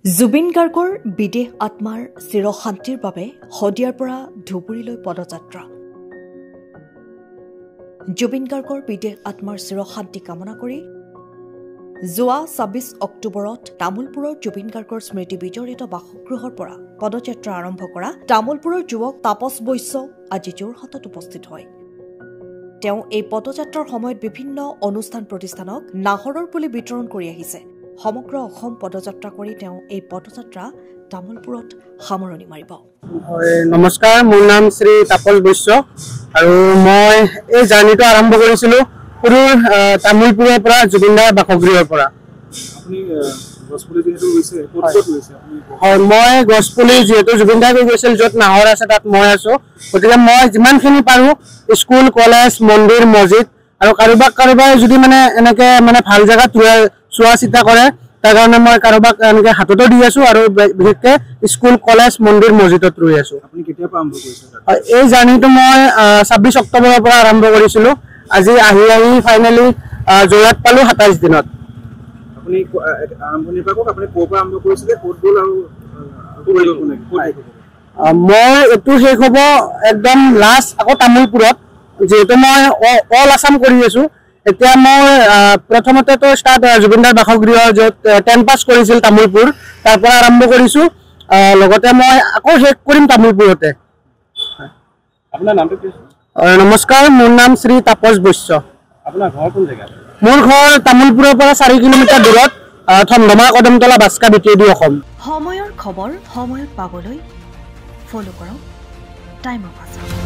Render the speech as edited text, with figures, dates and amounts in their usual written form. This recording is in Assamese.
জুবিন গাৰ্গৰ বিদেশ আত্মাৰ চিৰশান্তিৰ বাবে শদিয়াৰ পৰা ধুবুৰীলৈ পদযাত্ৰা। জুবিন গাৰ্গৰ বিদেশ আত্মাৰ চিৰশান্তি কামনা কৰি যোৱা ২৬ অক্টোবৰত তামুলপুৰৰ জুবিন গাৰ্গৰ স্মৃতি বিজড়িত বাসগৃহৰ পৰা পদযাত্ৰা আৰম্ভ কৰা তামুলপুৰৰ যুৱক তাপস বৈশ্য আজি যোৰহাটত উপস্থিত হয়। তেওঁ এই পদযাত্ৰাৰ সময়ত বিভিন্ন অনুষ্ঠান প্ৰতিষ্ঠানক নাহৰৰ পুলি বিতৰণ কৰি আহিছে। সমগ্ৰ অসম পদযাত্ৰা কৰি তেওঁ এই পদযাত্ৰা তামুলপুৰত সামৰণি মাৰিব। নমস্কাৰ, মোৰ নাম শ্ৰী তাপস বৈশ্য আৰু মই এই জাৰ্নিটো আৰম্ভ কৰিছিলোঁ সৰুৰ তামুলপুৰৰ পৰা জুবিনদাৰ বাসগৃহৰ পৰা। হয়, মই গছপুলি যিহেতু জুবিনদাই গৈছিল য'ত নাহৰ আছে তাত মই আছোঁ, গতিকে মই যিমানখিনি পাৰোঁ স্কুল, কলেজ, মন্দিৰ, মছজিদ আৰু কাৰোবাৰ যদি মানে এনেকৈ মানে ভাল জেগাত চোৱা চিতা কৰে তাৰ কাৰণে মই কাৰোবাক এনেকৈ হাততো দি আছোঁ আৰু বিশেষকৈ স্কুল, কলেজ, মন্দিৰ, মছজিদত ৰুই আছোঁ। এই জাৰ্নিটো মই ২৬ অক্টোবৰৰ পৰা আৰম্ভ কৰিছিলোঁ। আজি আহি ফাইনেলি যোৰহাট পালোঁ ২৭ দিনত। মই এইটো শেষ হ'ব একদম লাষ্ট আকৌ তামুলপুৰত, যিহেতু মই অল আছাম কৰি আছোঁ। এতিয়া মই প্ৰথমতেতো ষ্টাৰ্ট জুবিনদাৰ বাসগৃহ য'ত 10 পাছ কৰিছিল তামুলপুৰ, তাৰ পৰা আৰম্ভ কৰিছোঁ। লগতে মই আকৌ শেষ কৰিম তামুলপুৰতে। নমস্কাৰ, মোৰ নাম শ্ৰী তাপস বৈশ্য। আপোনাৰ ঘৰ কোন জেগাত? মোৰ ঘৰ তামুলপুৰৰ পৰা 4 কিলোমিটাৰ দূৰত, থমধমা কদমতলা, বাস্কা, বিটিএডি, অসম। সময়ৰ খবৰ সময়ত পাবলৈ ফলো কৰক টাইম অফ আছাম।